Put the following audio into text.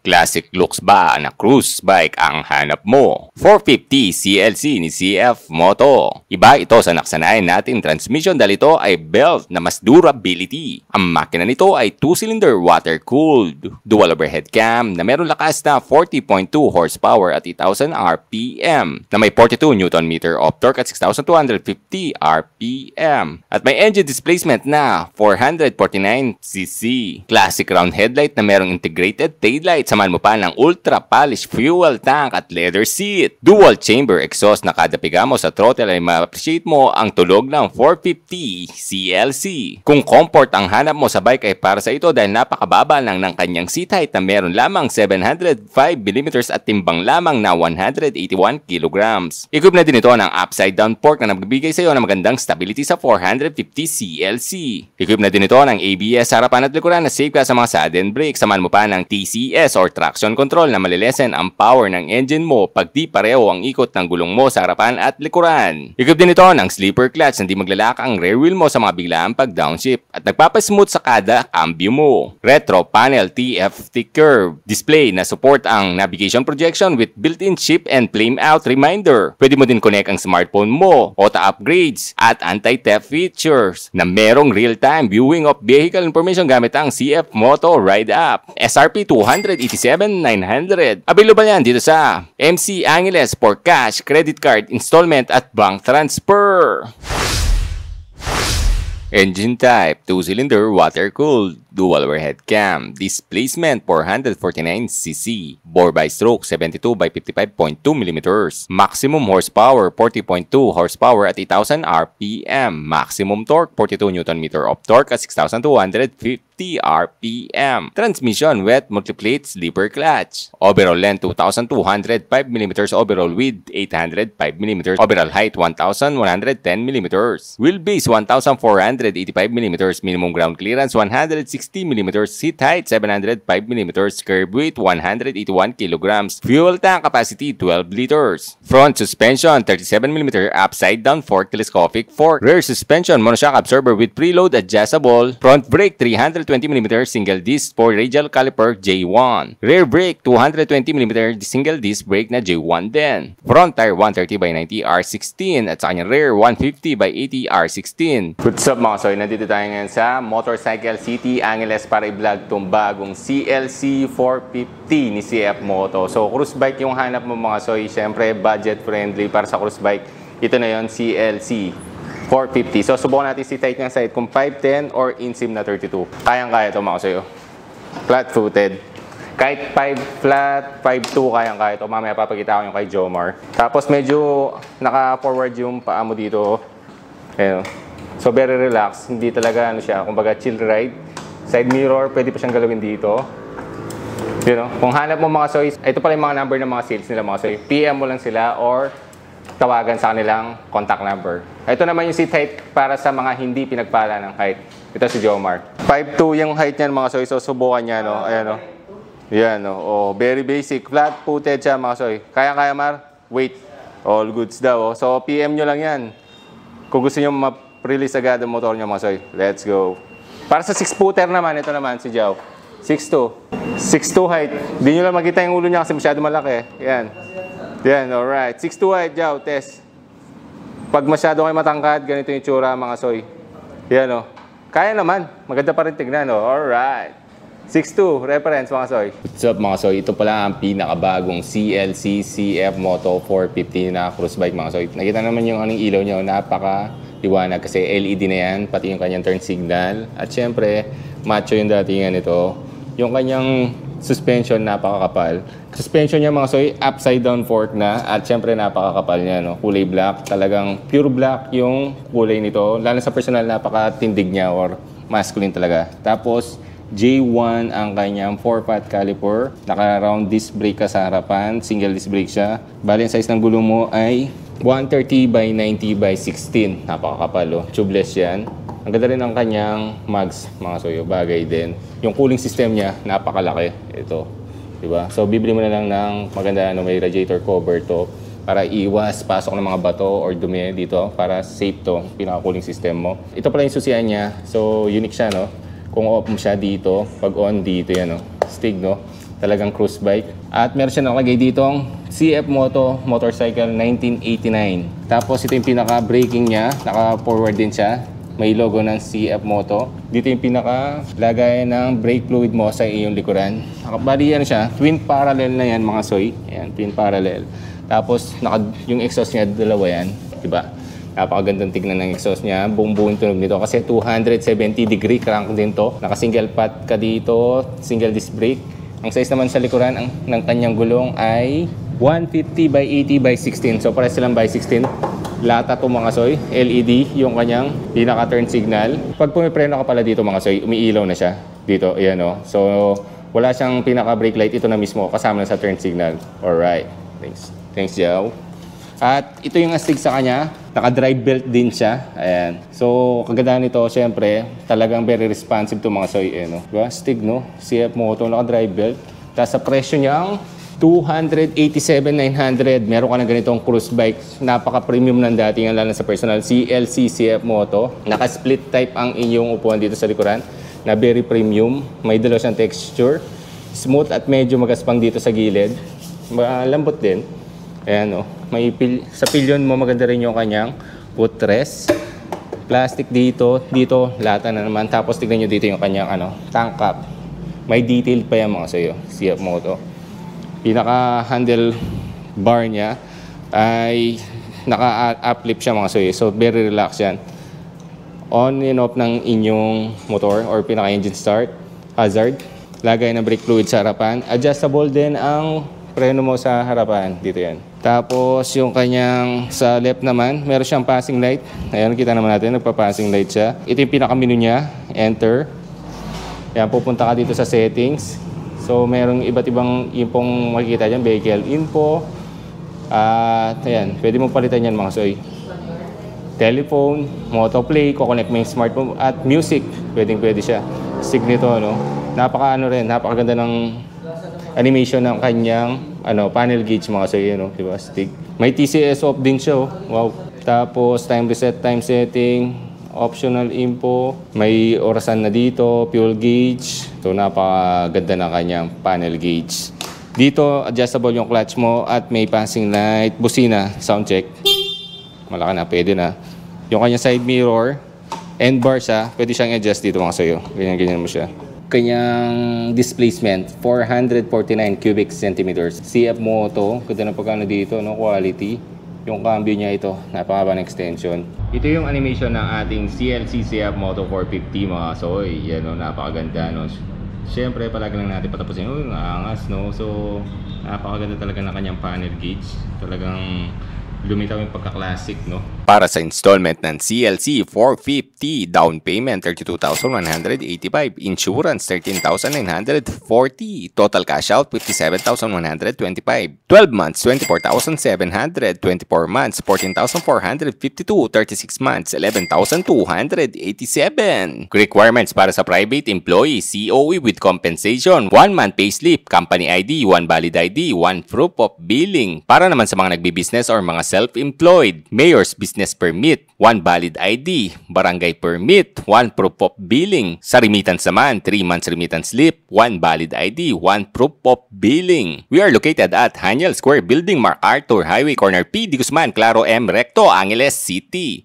Classic looks ba na cruise bike ang hanap mo? 450 CLC ni CF Moto. Iba ito sa naksanayan natin transmission dahil ito ay built na mas durability. Ang makina nito ay 2-cylinder water-cooled, dual overhead cam na meron lakas na 40.2 horsepower at 8,000 RPM na may 42 Nm of torque at 6,250 RPM at may engine displacement na 449cc. Classic round headlight na merong integrated taillight. Samahan mo pa ng ultra polished fuel tank at leather seat. Dual chamber exhaust na kada piga mo sa throttle ay ma-appreciate mo ang tulog ng 450 CLC. Kung comfort ang hanap mo sa bike ay para sa ito dahil napakababa lang ng kanyang seat height na meron lamang 705mm at timbang lamang na 181 kg. Equip na din ito ng upside down fork na nagbibigay sa iyo ng magandang stability sa 450 CLC. Equip na din ito ng ABS sa harapan at likuran na safe ka sa mga sudden brake. Samahan mo pa ng TCS or traction control na malilesen ang power ng engine mo pag di pareho ang ikot ng gulong mo sa harapan at likuran. Equip din ito ng sleeper clutch na di maglalak ang rear wheel mo sa mga biglaang pag downshift at nagpapasmooth sa kada cambio mo. Retro panel TFT curve display na support ang navigation projection with built-in chip and flame out reminder. Pwede mo din connect ang smartphone mo, auto upgrades at anti-theft features na merong real-time viewing of vehicle information gamit ang CF Moto Ride app. SRP 287,900. Available yan dito sa MC Angeles for cash, credit card, installment at bank transfer. Engine type, 2-cylinder water-cooled, dual overhead cam, displacement 449cc, bore by stroke 72 by 55.2mm, maximum horsepower 40.2 horsepower at 8,000 RPM, maximum torque 42 Nm of torque at 6,250 RPM. Transmission wet multiplate sleeper clutch. Overall length 2,205mm, overall width 805mm, overall height 1,110mm, wheelbase 1,485mm, minimum ground clearance 160mm, seat height 705mm, curb weight 181 kg, fuel tank capacity 12 liters. Front suspension 37mm upside down fork telescopic fork. Rear suspension monoshock absorber with preload adjustable. Front brake 320mm single disc for radial caliper J1. Rear brake 220mm single disc brake na J1 din. Front tire 130 by 90 R16 at sa kanyang rear 150 by 80 R16. What's up mga soy? Nandito tayo ngayon sa Motorcycle City Angeles para i-vlog tong bagong CLC 450 ni CF Moto. So cruise bike yung hanap mo mga soy, syempre budget friendly para sa cruise bike. Ito na yon, CLC 450. So subukan natin si height ng side kung 5'10 or insim na 32. Kayang-kaya ito mga soy. Flat footed. Kahit 5 flat, 5'2 kayang-kaya ito. Mamaya papakita ko yung kay Jomar. Tapos medyo naka-forward yung paa mo dito. Ayan. So very relaxed. Hindi talaga ano siya, kumbaga chill ride. Side mirror, pwede pa siyang galawin dito. You know, kung hanap mo mga soy, ito pala yung mga number ng mga sales nila mga soy. PM mo lang sila or tawagan sa kanilang contact number. Ito naman yung seat height para sa mga hindi pinagpala ng height. Ito si Jomar. 5'2 yung height niyan mga soy. So subukan niya no. Ayan no. Yan no. Oh, very basic. Flat footed siya mga soy. Kaya Mar? Wait. All goods daw. Oh. So PM nyo lang yan. Kung gusto nyo ma-release agad ang motor nyo mga soy. Let's go. Para sa 6-footer naman, ito naman si Jao. 6'2". 6'2 height. Hindi nyo lang makita yung ulo niya kasi masyado malaki. Yan. Yan, alright. 6'2 height, Jao. Test. Pag masyado kayo matangkad, ganito yung tsura mga soy. Yan o. Kaya naman. Maganda pa rin tignan o. Alright. 6'2", reference mga soy. What's up mga soy? Ito pala ang pinakabagong CLC CF Moto 450 na cruise bike mga soy. Nakita naman yung anong ilaw nyo, napaka-liwanag kasi LED na yan, pati yung kanyang turn signal. At syempre, macho yung datingan nito. Yung kanyang suspension, napakakapal. Suspension niya mga soy, upside down fork na. At syempre, napakakapal niya. No? Kulay black, talagang pure black yung kulay nito. Lalo sa personal, napakatindig niya or masculine talaga. Tapos, J1 ang kanyang 4-pot caliper. Naka-round disc brake ka sa harapan. Single disc brake siya. Bali, ang size ng gulong mo ay 130 by 90 by 16. Napakakapal, oh. Tubeless yan. Ang ganda rin ang kanyang mags, mga soyo. Bagay din. Yung cooling system niya, napakalaki. Ito. Diba? So, bibili mo na lang ng maganda may radiator cover to para iwas pasok ng mga bato or dumi dito para safe to, pinaka-cooling system mo. Ito pala yung susian niya. So, unique siya, no? Kung off mo siya dito, pag on dito yan, no? Stig, no? Talagang cruise bike. At meron siya nakalagay ditong CF Moto Motorcycle 1989. Tapos ito yung pinaka-braking niya. Naka-forward din siya. May logo ng CF Moto. Dito yung pinaka-lagay ng brake fluid mo sa iyong likuran. Bali yan siya. Twin parallel na yan mga soy. Ayan, twin parallel. Tapos yung exhaust niya, dalawa yan. Diba? Napakagandang tignan ng exhaust niya. Buong tunog nito. Kasi 270 degree crank din to. Naka-single pot ka dito. Single disc brake. Ang size naman sa likuran ng kanyang gulong ay 150 by 80 by 16. So, pares silang by 16. Lata to mga soy. LED yung kanyang pinaka-turn signal. Pag pumipreno ka pala dito mga soy, umiilaw na siya. Dito, ayan o. So, wala siyang pinaka-brake light. Ito na mismo, kasama na sa turn signal. Alright. Thanks. Thanks, Jao. At ito yung astig sa kanya. Naka-drive belt din siya. Ayan. So, kagandahan nito, syempre, talagang very responsive to mga soy. No? Diba? Astig, no? CF Moto, naka-drive belt. Tapos sa presyo niyang 287,900. Meron ka na ganitong cruise bike. Napaka-premium ng dating, lalo sa personal. CLC CF Moto. Naka-split type ang inyong upuan dito sa likuran. Na very premium. May dalawa siyang texture. Smooth at medyo magaspang dito sa gilid. Lambot din. Ayan o. Sa pillion mo maganda rin yung kanyang footrest. Plastic dito. Dito, lata na naman. Tapos tignan nyo dito yung kanyang tank cap. May detail pa yan mga sayo. CF Moto. Pinaka-handle bar niya ay naka-uplift siya mga sayo. So, very relaxed yan. On and off ng inyong motor or pinaka-engine start. Hazard. Lagay ng brake fluid sa harapan. Adjustable din ang preno mo sa harapan. Dito yan. Tapos yung kanyang sa left naman, meron siyang passing light. Ayan, kita naman natin, nagpa-passing light siya. Ito yung pinaka-menu niya. Enter. Ayan, pupunta ka dito sa settings. So, merong iba't ibang infong makikita dyan. Vehicle info. At ayan, pwede mong palitan yan mga soy. Telephone, motoplay, kukonect mo yung smartphone. At music, pwede siya. Stick nito, no? Napakaganda ng animation ng kanyang panel gauge mga soy, diba? Stick. May TCS off din siya, wow. Tapos time reset, time setting, optional info, may orasan na dito, fuel gauge. So napakaganda ng kanyang panel gauge. Dito adjustable yung clutch mo at may passing light, busina, sound check. Malaki na, pwede na. Yung kanyang side mirror, end bar siya, pwede siyang adjust dito mga soy. Ganyan mo siya. Kanyang displacement 449 cubic centimeters. CF Moto, ganda ng pagkano dito, no? Quality. Yung cambio niya ito, napakabang extension. Ito yung animation ng ating CLC CF Moto 450 mga soy. Yan, no? Napakaganda, no? Siyempre, palagi lang natin patapusin. Yung angas, no? So, napakaganda talaga ng kanyang panel gauge. Talagang lumitaw yung pagka-classic, no? Para sa installment ng CLC 450, down payment 32,185, insurance 13,940, total cash out 57,125, 12 months 24,700, 24 months 14,452, 36 months 11,287. Requirements para sa private employee, COE with compensation, 1 month payslip, company ID, 1 valid ID, 1 proof of billing. Para naman sa mga nagbi-business or mga self-employed, mayor's business permit, 1 valid ID, barangay permit, 1 proof of billing. Sa remittance naman, 3 months remittance slip, 1 valid ID, 1 proof of billing. We are located at Haniel Square Building, MacArthur Highway, Corner P. D. Guzman, Claro M. Recto, Angeles City.